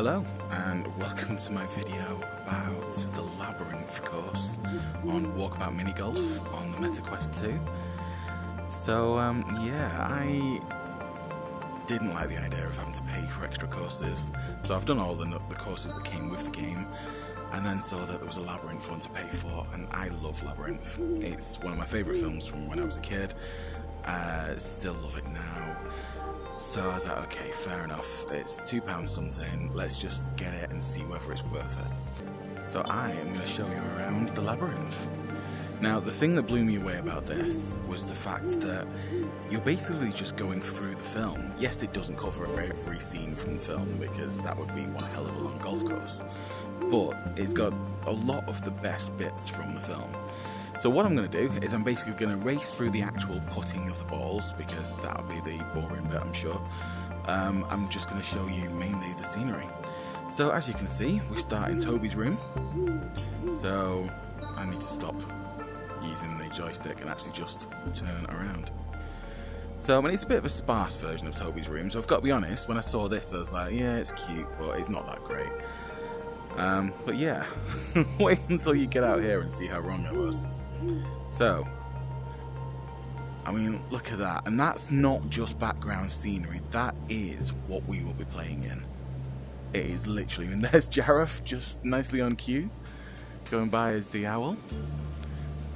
Hello and welcome to my video about the Labyrinth course on Walkabout Minigolf on the MetaQuest 2. So yeah, I didn't like the idea of having to pay for extra courses, so I've done all the courses that came with the game and then saw that there was a Labyrinth one to pay for, and I love Labyrinth. It's one of my favourite films from when I was a kid. Still love it now. So I was like, okay, fair enough, it's £2 something, let's just get it and see whether it's worth it. So I am going to show you around the Labyrinth. Now, the thing that blew me away about this was the fact that you're basically just going through the film. Yes, it doesn't cover every scene from the film, because that would be one hell of a long golf course, but it's got a lot of the best bits from the film. So what I'm going to do is I'm basically going to race through the actual putting of the balls, because that'll be the boring bit, I'm sure. I'm just going to show you mainly the scenery. So as you can see, we start in Toby's room. So I need to stop using the joystick and actually just turn around. So I mean, it's a bit of a sparse version of Toby's room, so I've got to be honest, when I saw this I was like, yeah, it's cute, but it's not that great. But yeah, wait until you get out here and see how wrong I was. So, I mean, look at that, and that's not just background scenery, that is what we will be playing in. It is literally, and there's Jareth just nicely on cue, going by as the owl,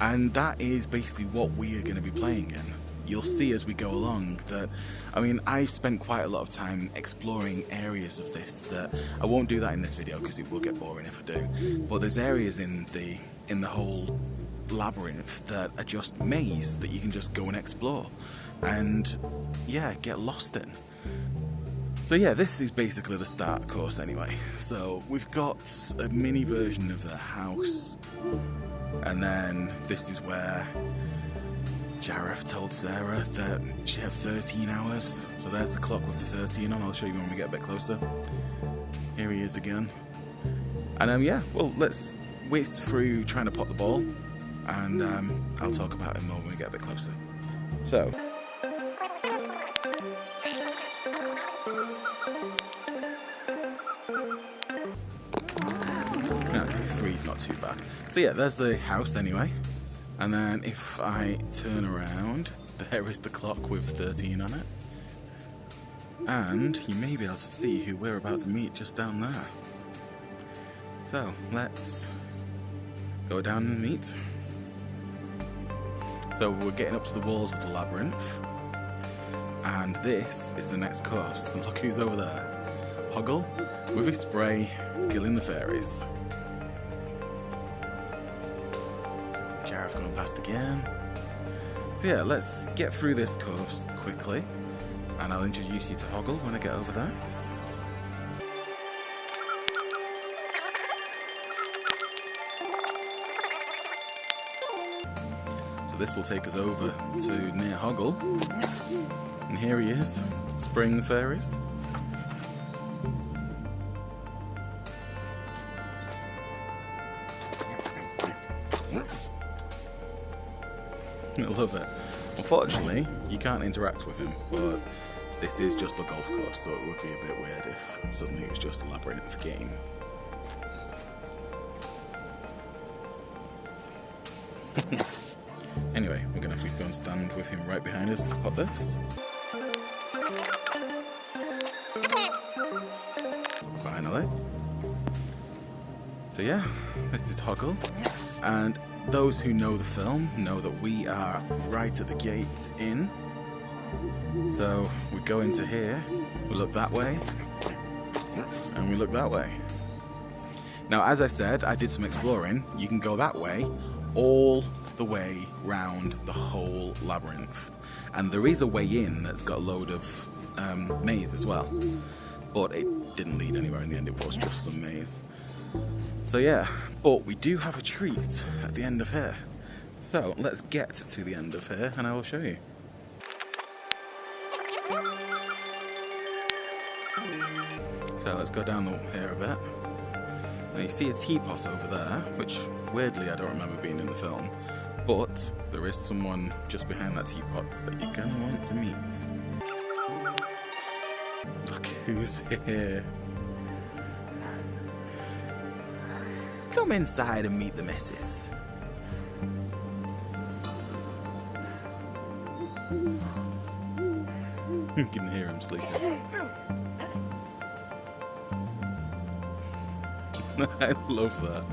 and that is basically what we are going to be playing in. You'll see as we go along that, I mean, I've spent quite a lot of time exploring areas of this that I won't do that in this video because it will get boring if I do, but there's areas in the whole Labyrinth that are just maze that you can just go and explore and yeah, get lost in. So yeah, this is basically the start course anyway. So we've got a mini version of the house, and then this is where Jareth told Sarah that she had 13 hours. So there's the clock with the 13 on. I'll show you when we get a bit closer. Here he is again. And yeah, well, let's whiz through trying to pot the ball, and I'll talk about him more when we get a bit closer. So okay, 3's not too bad. So yeah, there's the house anyway. And then if I turn around, there is the clock with 13 on it. And you may be able to see who we're about to meet just down there. So let's go down and meet. So we're getting up to the walls of the Labyrinth. And this is the next course. And look who's over there. Hoggle with his spray, killing the fairies. Jareth going past again. So yeah, let's get through this course quickly, and I'll introduce you to Hoggle when I get over there. So this will take us over to near Hoggle, and here he is, spraying the fairies. I love it. Unfortunately, you can't interact with him, but this is just a golf course, so it would be a bit weird if suddenly it was just a Labyrinth game. Anyway, we're going to have to go and stand with him right behind us to pot this. Finally. So yeah, this is Hoggle, and those who know the film know that we are right at the gate in. So we go into here, we look that way, and we look that way. Now, as I said, I did some exploring. You can go that way all the way round the whole Labyrinth, and there is a way in that's got a load of maze as well, but it didn't lead anywhere in the end. It was just some maze. So yeah, but we do have a treat at the end of here. So let's get to the end of here and I will show you. So let's go down here a bit. Now you see a teapot over there, which weirdly I don't remember being in the film, but there is someone just behind that teapot that you're gonna want to meet. Look who's here. Come inside and meet the missus. You can hear him sleeping. I love that.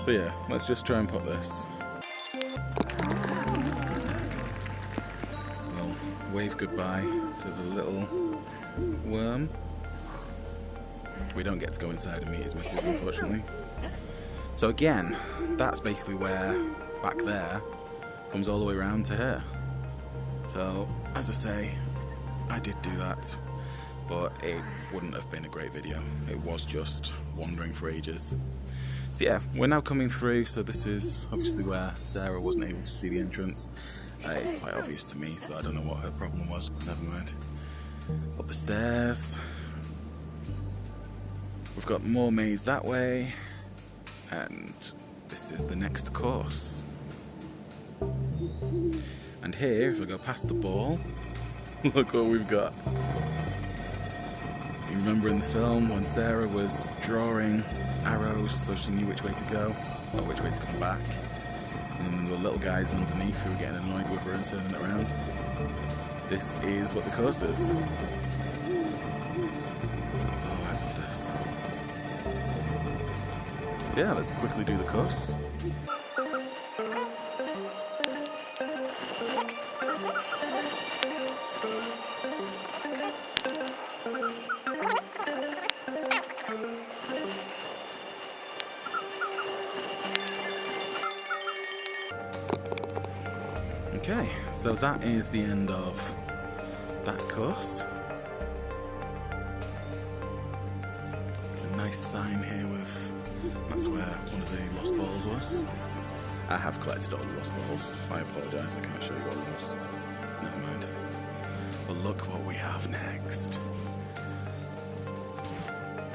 So yeah, let's just try and put this. We'll wave goodbye to the little worm. We don't get to go inside and meet his missus, unfortunately. So again, that's basically where, back there, comes all the way around to here. So, as I say, I did do that, but it wouldn't have been a great video. It was just wandering for ages. So yeah, we're now coming through, so this is obviously where Sarah wasn't able to see the entrance. It's quite obvious to me, so I don't know what her problem was, but never mind. Up the stairs. We've got more maze that way, and this is the next course. And here, if I go past the ball, look what we've got. You remember in the film when Sarah was drawing arrows so she knew which way to go, or which way to come back, and then the little guys underneath who were getting annoyed with her and turning it around? This is what the course is. Oh, I love this. So yeah, let's quickly do the course. Okay, so that is the end of that course. A nice sign here with, that's where one of the lost balls was. I have collected all the lost balls. I apologise, I can't show you what it was. Never mind. But look what we have next.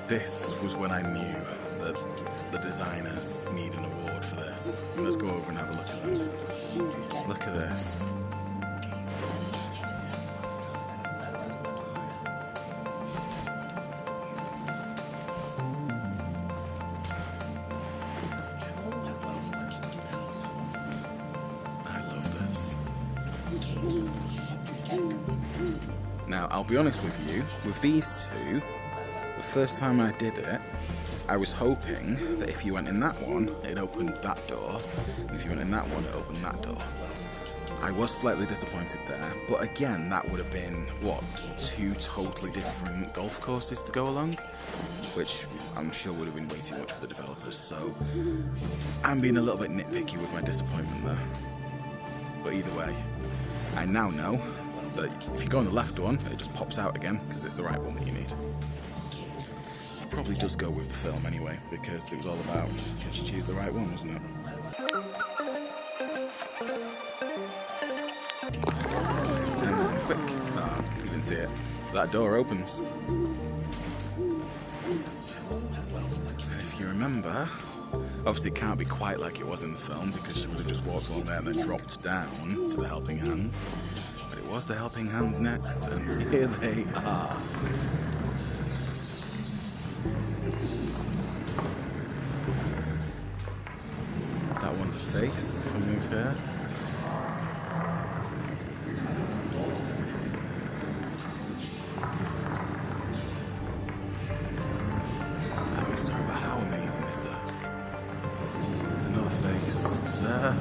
This was when I knew that the designers need an award for this. Let's go over and have a look at them. Look at this. I love this. Now, I'll be honest with you, with these two, the first time I did it, I was hoping that if you went in that one, it opened that door, and if you went in that one, it opened that door. I was slightly disappointed there, but again, that would have been, what, two totally different golf courses to go along? Which I'm sure would have been way too much for the developers, so I'm being a little bit nitpicky with my disappointment there. But either way, I now know that if you go on the left one, it just pops out again, because it's the right one that you need. It probably does go with the film anyway, because it was all about, can you choose the right one, wasn't it? And then quick, oh, you didn't see it, that door opens. And if you remember, obviously it can't be quite like it was in the film, because she would have just walked along there and then dropped down to the helping hand. But it was the helping hands next, and here they are. That one's a face, if I move here. Oh, sorry, but how amazing is this? There's another face there.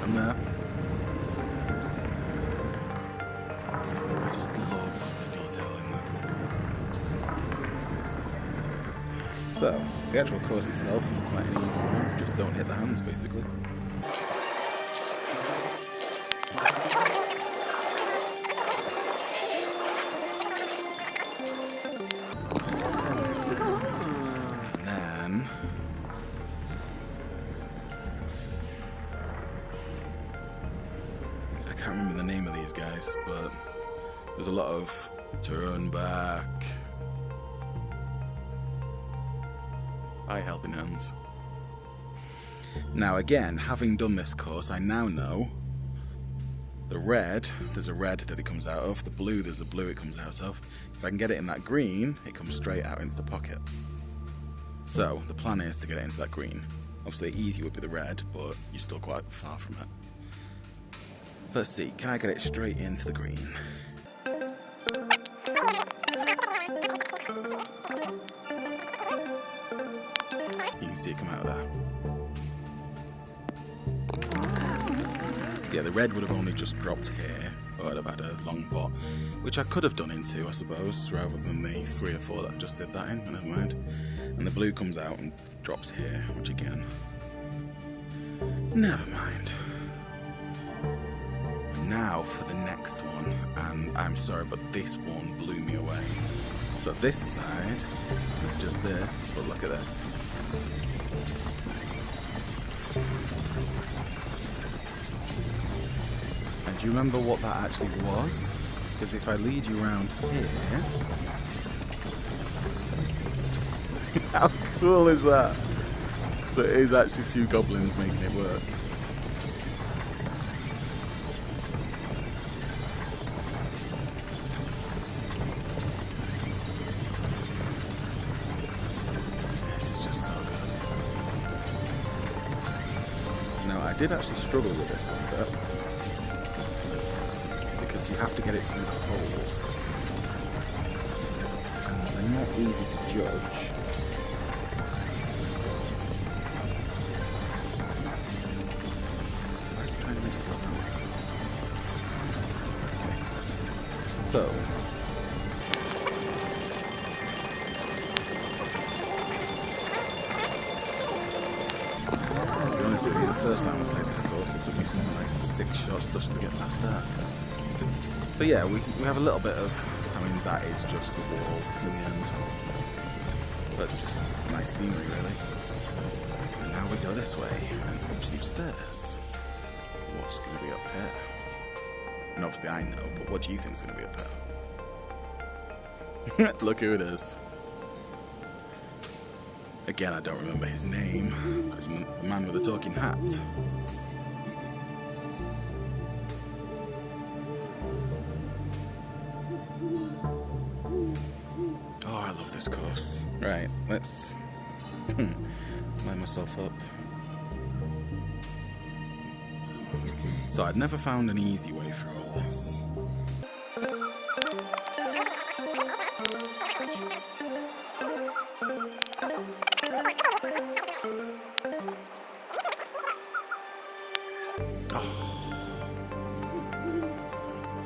And there. I just love the detail in this. So, the actual course itself is quite an easy one, just don't hit the hands basically. And then I can't remember the name of these guys, but there's a lot of turn back. By helping hands. Now again, having done this course, I now know The red, there's a red that it comes out of. The blue, there's a blue it comes out of. If I can get it in that green, it comes straight out into the pocket. So the plan is to get it into that green. Obviously easy would be the red, but you're still quite far from it. Let's see, can I get it straight into the green? You can see it come out of there. Yeah, the red would have only just dropped here, so I'd have had a long pot, which I could have done into, I suppose, rather than the 3 or 4 that I just did that in, but never mind. And the blue comes out and drops here, which again, never mind. Now for the next one, and I'm sorry, but this one blew me away. So this side is just this, but look at this. And do you remember what that actually was? Because if I lead you around here... How cool is that? So it is actually 2 goblins making it work. This is just so good. Now I did actually struggle with this one a bit. Because you have to get it through the holes. And they're not easy to judge. So, to be honest with you, the first time I played this course, it took me something like 6 shots just to get past that. So yeah, we have a little bit of, I mean, that is just the wall in the end. But just nice scenery, really. And now we go this way, and up steep stairs. What's going to be up here? And obviously I know, but what do you think is going to be up here? Look who it is. Again, I don't remember his name. It's the man with the talking hat. Oh, I love this course. Right, let's line myself up. So I'd never found an easy way through all this.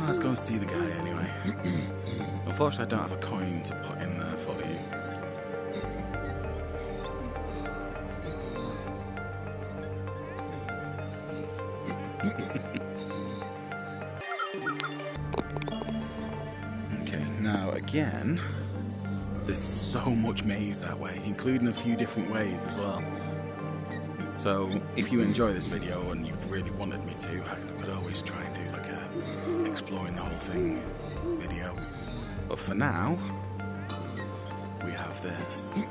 Let's go and see the guy anyway. Unfortunately, I don't have a coin to put in there for you. Okay, now again, there's so much maze that way, including a few different ways as well. So if you enjoy this video and you really wanted me to, I could always try and do like a exploring the whole thing video. But for now, we have this.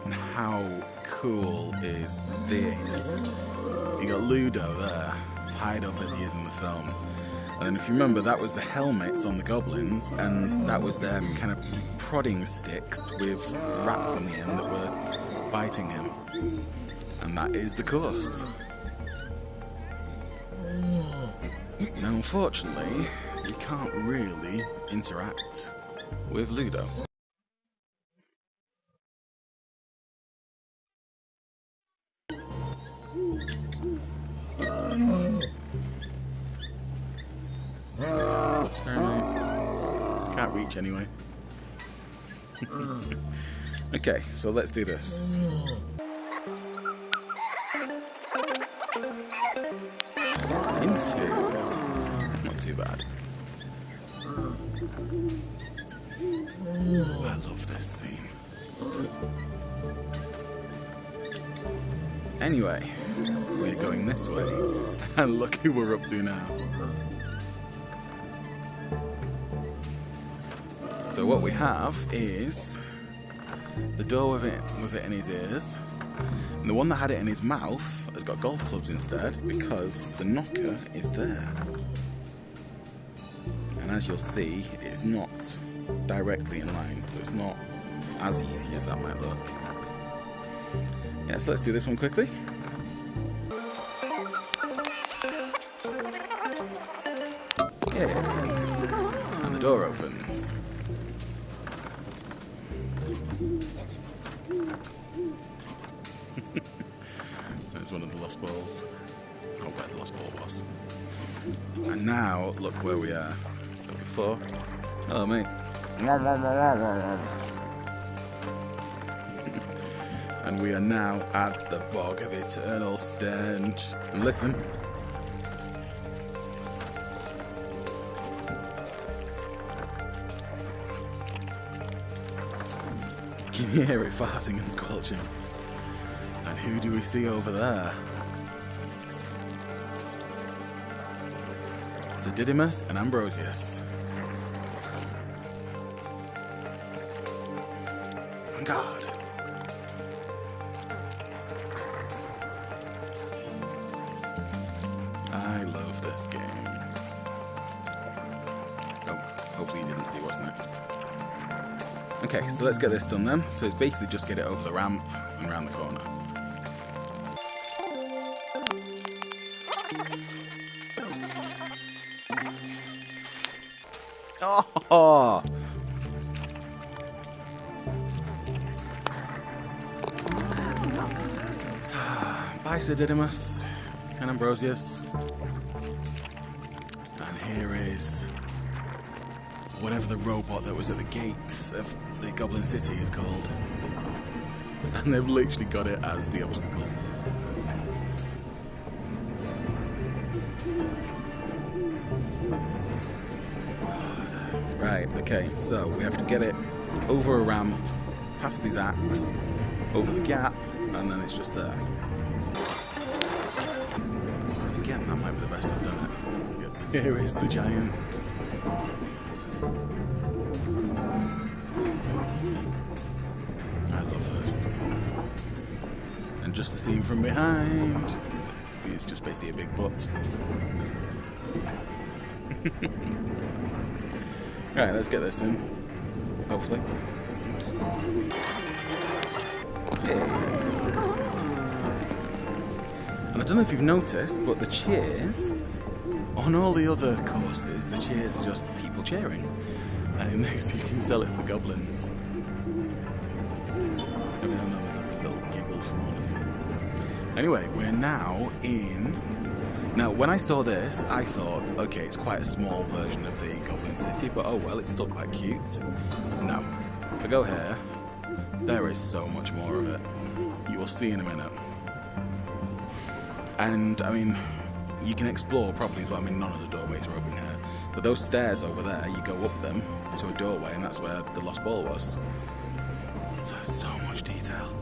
And how cool is this? You got Ludo there, tied up as he is in the film. And then if you remember, that was the helmets on the goblins, and that was their kind of prodding sticks with rats in the end that were biting him. And that is the course. Now, unfortunately, you can't really interact with Ludo. Can't reach anyway. Okay, so let's do this. Into. Not too bad. I love this scene. Anyway, we're going this way, and look who we're up to now. So what we have is the door with it in his ears, and the one that had it in his mouth has has got golf clubs instead because the knocker is there. And as you'll see, it's not directly in line, so it's not as easy as that might look. Yeah, so let's do this one quickly. Yeah, and the door opens. There's one of the lost balls. Oh, where the lost ball was. And now, look where we are. So before, hello mate. And we are now at the Bog of Eternal Stench. And listen. Can you hear it farting and squelching? And who do we see over there? Sir Didymus and Ambrosius. On guard. I love this game. Oh, hopefully you didn't see what's next. Okay, so let's get this done then. So it's basically just get it over the ramp and around the corner. Oh! Bye, Sir Didymus and Ambrosius. And here is whatever the robot that was at the gates of the Goblin City is called. And they've literally got it as the obstacle. Right, okay, so we have to get it over a ramp, past these acts, over the gap, and then it's just there. And again, that might be the best I've done it. Yep. Here is the giant. I love this. And just to see him from behind, it's just basically a big butt. Right, let's get this in. Hopefully. Oops. And I don't know if you've noticed, but the cheers on all the other courses, the cheers are just people cheering. And in this, you can tell it's the goblins. I don't know, there's like a little giggle from one of them. Anyway, we're now in. Now, when I saw this, I thought, okay, it's quite a small version of the Goblin City, but oh well, it's still quite cute. No, if I go here, there is so much more of it. You will see in a minute. And, I mean, you can explore properly as well. I mean, none of the doorways are open here. But those stairs over there, you go up them to a doorway, and that's where the lost ball was. So there's so much detail.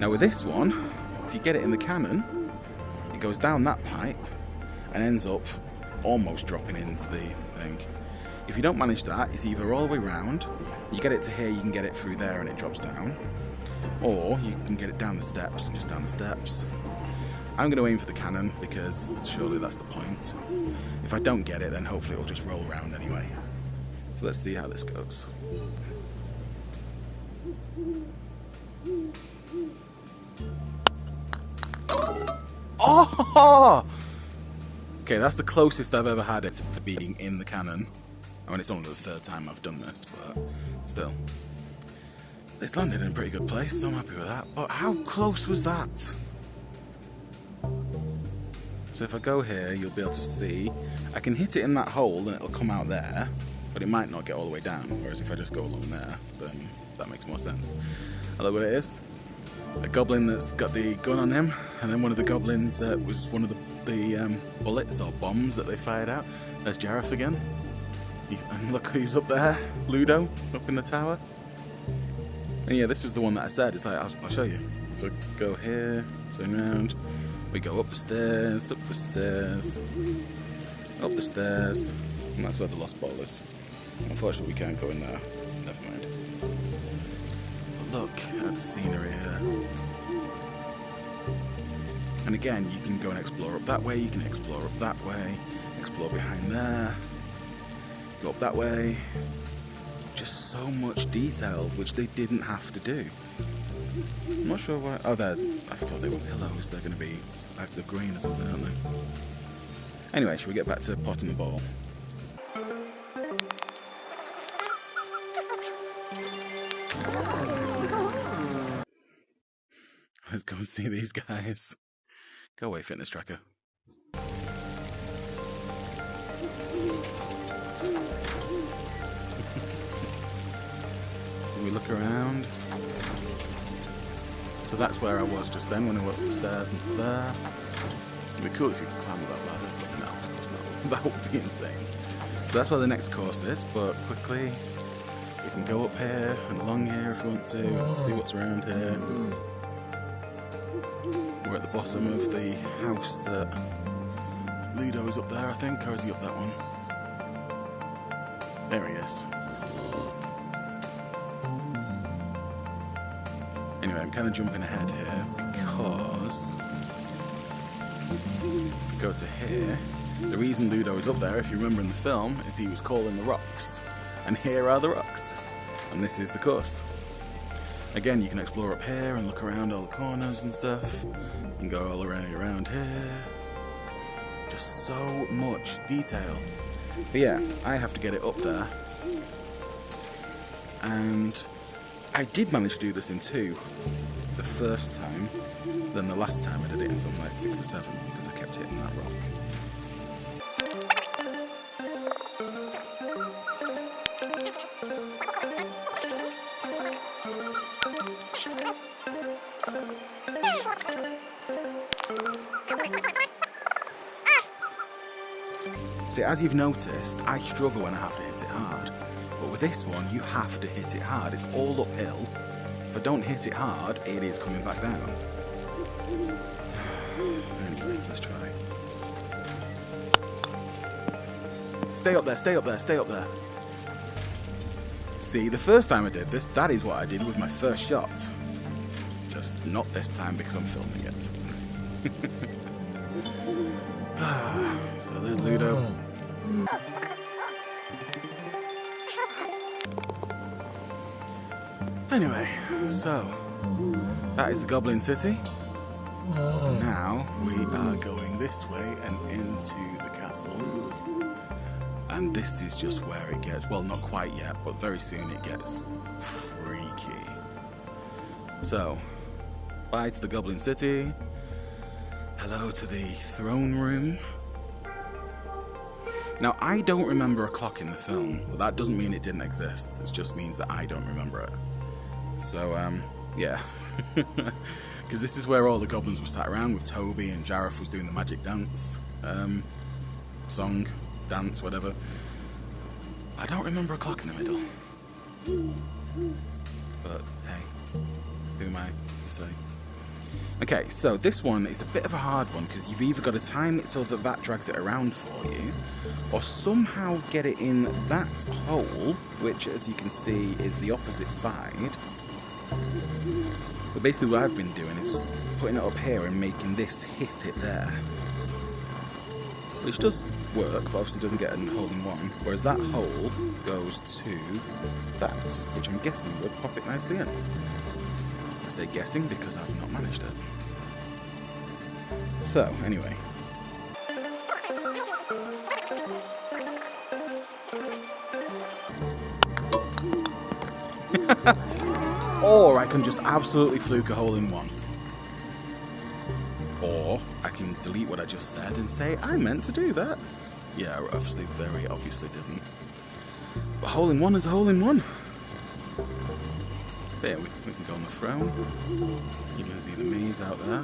Now, with this one, if you get it in the cannon, it goes down that pipe, and ends up almost dropping into the thing. If you don't manage that, it's either all the way round, you get it to here, you can get it through there and it drops down, or you can get it down the steps and just down the steps. I'm going to aim for the cannon because surely that's the point. If I don't get it, then hopefully it'll just roll around anyway. So let's see how this goes. Oh! Okay, that's the closest I've ever had it to being in the cannon. I mean, it's only the third time I've done this, but still. It's landed in a pretty good place, so I'm happy with that. But how close was that? So if I go here, you'll be able to see. I can hit it in that hole and it'll come out there, but it might not get all the way down. Whereas if I just go along there, then that makes more sense. I love what it is. A goblin that's got the gun on him, and then one of the goblins that was one of the bullets or bombs that they fired out. There's Jareth again. And look who's up there, Ludo, up in the tower. And yeah, this was the one that I said, it's like, I'll show you. So go here, swing around, we go up the stairs, up the stairs, up the stairs, and that's where the lost ball is. Unfortunately, we can't go in there, never mind. But look at the scenery here. And again, you can go and explore up that way, you can explore up that way, explore behind there, go up that way. Just so much detail, which they didn't have to do. I'm not sure why. Oh, I thought they were pillows. They're going to be bags of green or something, aren't they? Anyway, should we get back to potting the ball? Let's go and see these guys. Go away, fitness tracker. We look around. So that's where I was just then when I went up the stairs into there. It'd be cool if you could climb that ladder, but no, of course not. That would be insane. So that's where the next course is, but quickly we can go up here and along here if we want to, see what's around here. We're at the bottom of the house that Ludo is up there, I think, or is he up that one? There he is. Anyway, I'm kind of jumping ahead here because if we go to here, the reason Ludo is up there, if you remember in the film, is he was calling the rocks. And here are the rocks. And this is the course. Again, you can explore up here and look around all the corners and stuff. You can go all around here. Just so much detail. But yeah, I have to get it up there. And I did manage to do this in 2 the first time. Then the last time I did it in something like 6 or 7 because I kept hitting that rock. See, as you've noticed, I struggle when I have to hit it hard. But with this one, you have to hit it hard. It's all uphill. If I don't hit it hard, it is coming back down. Anyway, let's try. Stay up there, stay up there, stay up there. See, the first time I did this, that is what I did with my first shot. Just not this time because I'm filming it. So there's Ludo. Anyway, so that is the Goblin City. Now we are going this way and into the castle. And this is just where it gets, well, not quite yet, but very soon it gets freaky. So, bye to the Goblin City. Hello to the throne room. Now, I don't remember a clock in the film, but that doesn't mean it didn't exist. It just means that I don't remember it. So, yeah. Because this is where all the goblins were sat around with Toby and Jareth was doing the magic dance. Song, dance, whatever. I don't remember a clock in the middle. But, hey, who am I to say? Okay, so this one is a bit of a hard one because you've either got to time it so that that drags it around for you, or somehow get it in that hole, which, as you can see, is the opposite side. But basically what I've been doing is putting it up here and making this hit it there. Which does work, but obviously doesn't get a hole in one, whereas that hole goes to that, which I'm guessing would pop it nicely in. I say guessing because I've not managed it. So, anyway. Or I can just absolutely fluke a hole in one. Or I can delete what I just said and say, I meant to do that. Yeah, I obviously, very obviously didn't. But hole in one is a hole in one. There, we can go on the throne. You can see the maze out there.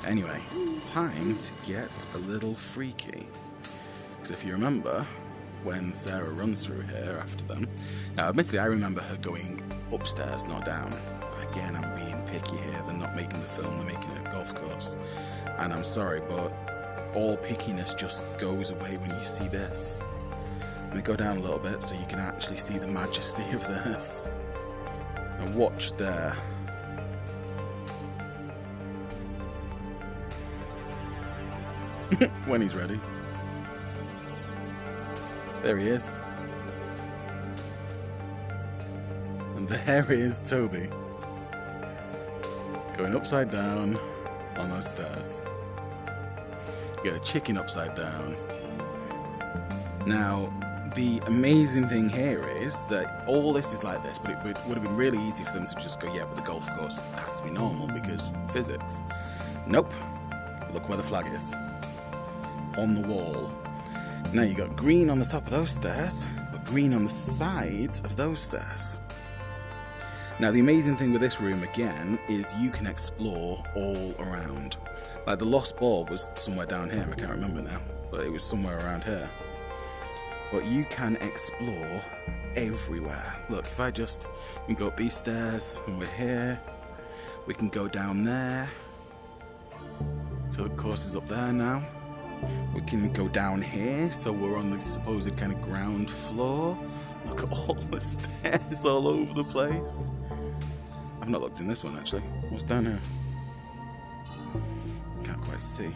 Anyway, it's time to get a little freaky. Because if you remember, when Sarah runs through here after them, now admittedly I remember her going upstairs, not down. Again, I'm being picky here. They're not making the film, they're making a golf course. And I'm sorry, but all pickiness just goes away when you see this. I'm going to go down a little bit so you can actually see the majesty of this. And watch there. When he's ready. There he is. And there is Toby. Going upside down on those stairs. You got a chicken upside down. Now, the amazing thing here is that all this is like this, but it would have been really easy for them to just go, yeah, but the golf course has to be normal because physics. Nope. Look where the flag is. On the wall. Now you got green on the top of those stairs, but green on the sides of those stairs. Now the amazing thing with this room again is you can explore all around. Like the lost ball was somewhere down here, I can't remember now, but it was somewhere around here. But you can explore everywhere. Look, if we go up these stairs and we're here, we can go down there. So the course is up there now. We can go down here, so we're on the supposed kind of ground floor. Look at all the stairs all over the place. I've not looked in this one actually. What's down here? Can't quite see.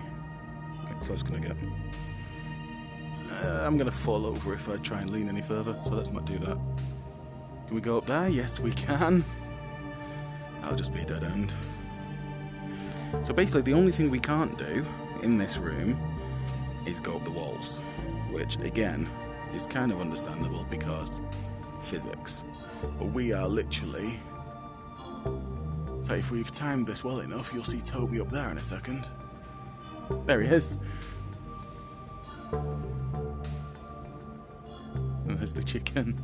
How close can I get? I'm going to fall over if I try and lean any further, so let's not do that. Can we go up there? Yes, we can. That'll just be a dead end. So basically, the only thing we can't do in this room is go up the walls, which again is kind of understandable because physics. But we are literally... So if we've timed this well enough, you'll see Toby up there in a second. There he is. And there's the chicken.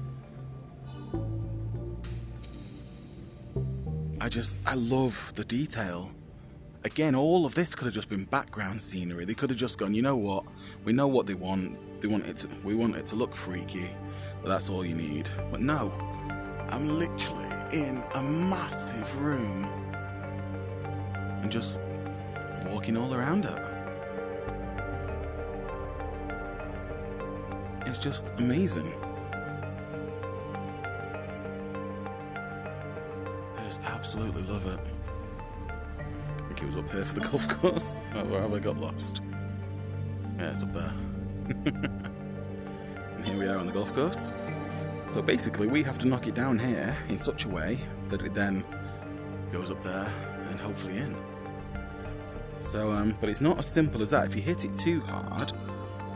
I love the detail. Again, all of this could have just been background scenery. They could have just gone, you know what? We know what they want. We want it to look freaky, but that's all you need. But no, I'm literally in a massive room and just walking all around it. It's just amazing. I just absolutely love it. I think it was up here for the golf course. Oh, where have I got lost? Yeah, it's up there. And here we are on the golf course. So basically we have to knock it down here in such a way that it then goes up there and hopefully in. So, but it's not as simple as that. If you hit it too hard,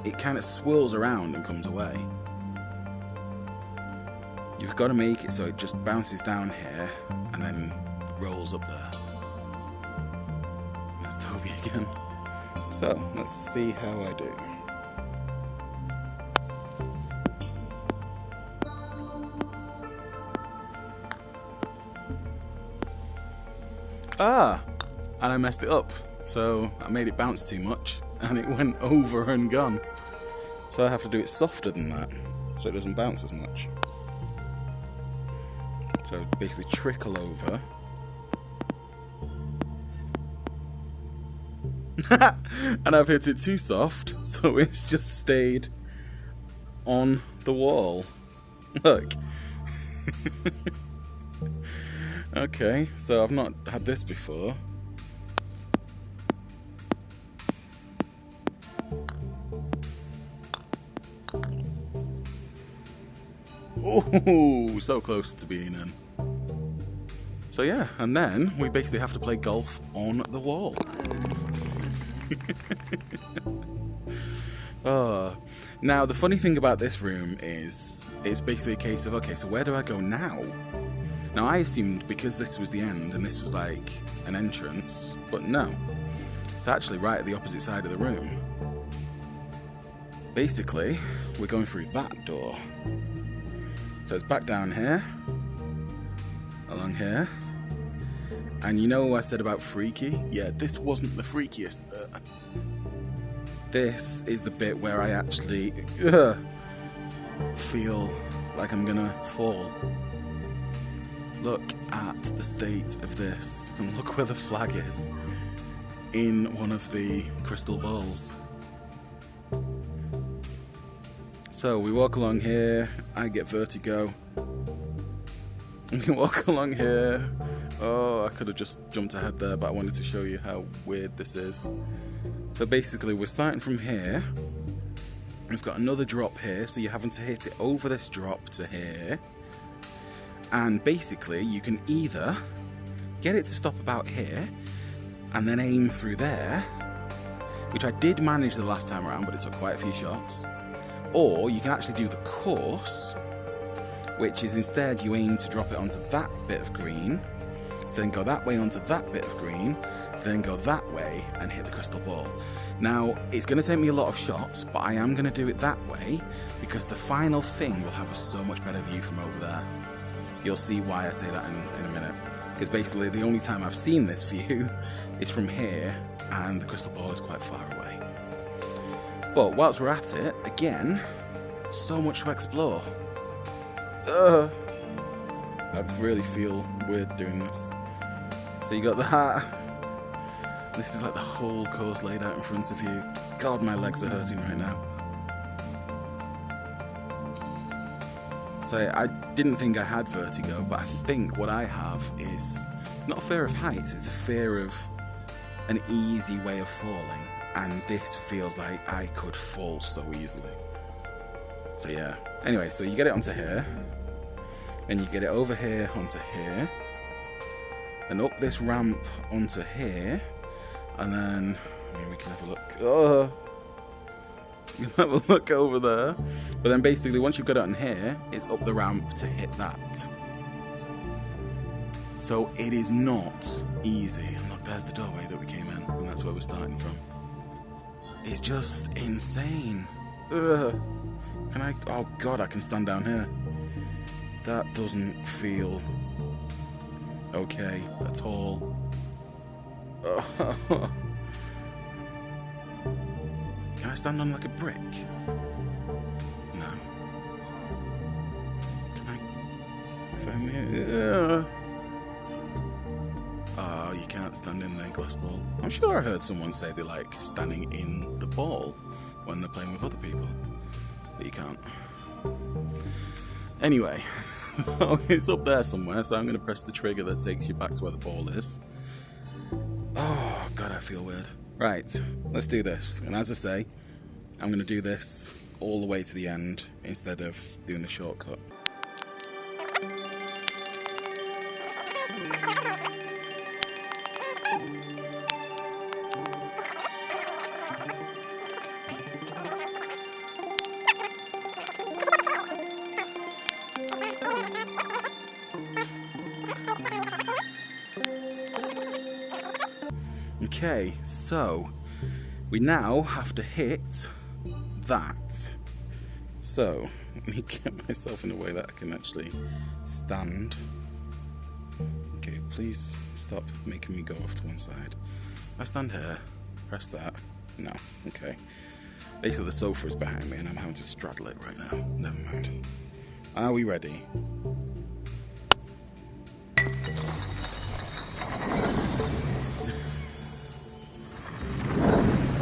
it kind of swirls around and comes away. You've got to make it so it just bounces down here and then rolls up there. There's Toby again. So, let's see how I do. And I messed it up. So I made it bounce too much and it went over and gone. So I have to do it softer than that so it doesn't bounce as much. So basically trickle over. And I've hit it too soft, so it's just stayed on the wall. Look. Okay, so I've not had this before. Oh, so close to being in. So yeah, and then we basically have to play golf on the wall. Oh. Now, the funny thing about this room is it's basically a case of, okay, so where do I go now? Now, I assumed because this was the end and this was like an entrance, but no. It's actually right at the opposite side of the room. Basically, we're going through that door. So it's back down here, along here. And you know what I said about freaky? Yeah, this wasn't the freakiest bit. This is the bit where I actually feel like I'm gonna fall. Look at the state of this, and look where the flag is in one of the crystal balls. So we walk along here, I get vertigo. We walk along here. Oh, I could have just jumped ahead there, but I wanted to show you how weird this is. So basically we're starting from here. We've got another drop here, so you're having to hit it over this drop to here. And basically you can either get it to stop about here and then aim through there, which I did manage the last time around, but it took quite a few shots. Or you can actually do the course, which is instead you aim to drop it onto that bit of green, then go that way onto that bit of green, then go that way and hit the crystal ball. Now, it's going to take me a lot of shots, but I am going to do it that way because the final thing will have a so much better view from over there. You'll see why I say that in a minute. Because basically the only time I've seen this view is from here, and the crystal ball is quite far away. But whilst we're at it, again, so much to explore. I really feel weird doing this. So you got that. This is like the whole course laid out in front of you. God, my legs are hurting right now. So I didn't think I had vertigo, but I think what I have is not a fear of heights, it's a fear of an easy way of falling. And this feels like I could fall so easily. So yeah. Anyway, so you get it onto here. And you get it over here onto here. And up this ramp onto here. And then, I mean, we can have a look. Oh, you can have a look over there. But then basically, once you've got it on here, it's up the ramp to hit that. So it is not easy. And look, there's the doorway that we came in. And that's where we're starting from. It's just insane. Ugh. Can I? Oh God, I can stand down here. That doesn't feel okay at all. Can I stand on like a brick? No. Can I? Oh, you can't stand in the glass ball. I'm sure I heard someone say they like standing in the ball when they're playing with other people, but you can't. Anyway, it's up there somewhere, so I'm going to press the trigger that takes you back to where the ball is. Oh, God, I feel weird. Right, let's do this. And as I say, I'm going to do this all the way to the end instead of doing the shortcut. Okay, so we now have to hit that. So let me get myself in a way that I can actually stand. Okay, please stop making me go off to one side. If I stand here, press that. No, okay. Basically the sofa is behind me and I'm having to straddle it right now. Never mind. Are we ready?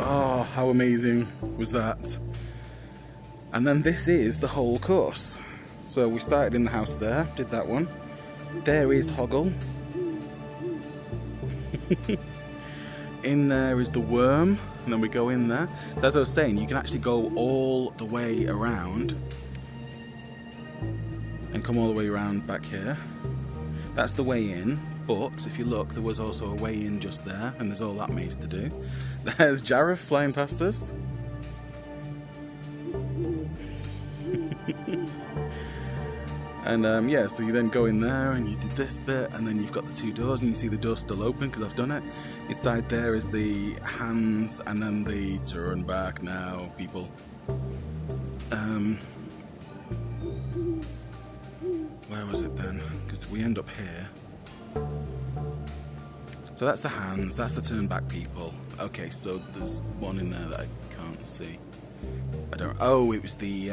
Oh, how amazing was that? And then this is the whole course. So we started in the house there, did that one. There is Hoggle. In there is the worm, and then we go in there. So as I was saying, you can actually go all the way around and come all the way around back here. That's the way in, but if you look, there was also a way in just there, and there's all that maze to do. There's Jareth flying past us. And yeah, so you then go in there and you did this bit, and then you've got the two doors and you see the door still open because I've done it. Inside there is the hands and then the turn back now people. Where was it then? Because we end up here. So that's the hands, that's the turn back people. Okay, so there's one in there that I can't see. I don't. Oh, it was the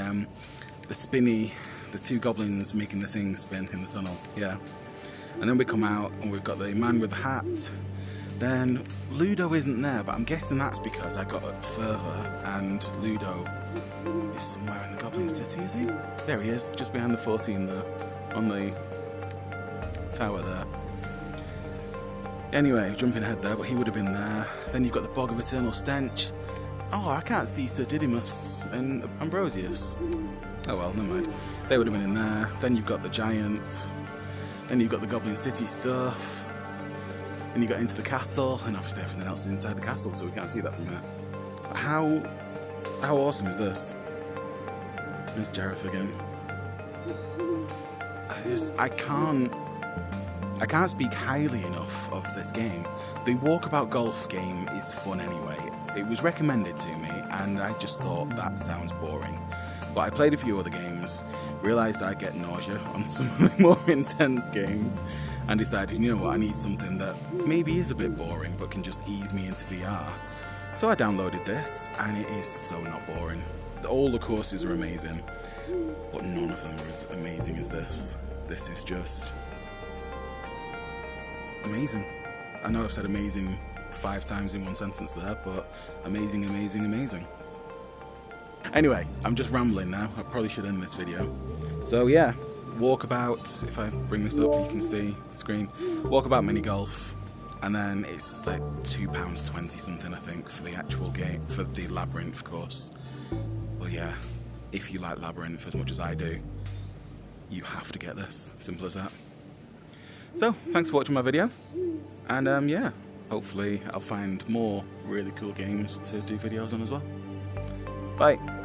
spinny, the two goblins making the thing spin in the tunnel. Yeah. And then we come out and we've got the man with the hat. Then Ludo isn't there, but I'm guessing that's because I got up further and Ludo He's somewhere in the Goblin City, is he? There he is, just behind the 14 there, on the tower there. Anyway, jumping ahead there, but he would have been there. Then you've got the Bog of Eternal Stench. Oh, I can't see Sir Didymus and Ambrosius. Oh well, never mind. They would have been in there. Then you've got the Giant. Then you've got the Goblin City stuff. Then you got into the castle, and obviously everything else is inside the castle, so we can't see that from here. But how awesome is this? There's Jareth again. I can't speak highly enough of this game. The Walkabout Golf game is fun anyway. It was recommended to me, and I just thought that sounds boring. But I played a few other games, realised I'd get nausea on some of the more intense games, and decided, you know what, I need something that maybe is a bit boring, but can just ease me into VR. So I downloaded this, and it is so not boring. All the courses are amazing, but none of them are as amazing as this. This is just amazing. I know I've said amazing 5 times in one sentence there, but amazing, amazing, amazing. Anyway, I'm just rambling now. I probably should end this video. So yeah, Walkabout, if I bring this up you can see the screen. Walkabout Minigolf, and then it's like £2.20 something I think for the actual game, for the Labyrinth course. Well yeah, if you like Labyrinth as much as I do, you have to get this. Simple as that. So, thanks for watching my video, and yeah, hopefully I'll find more really cool games to do videos on as well. Bye!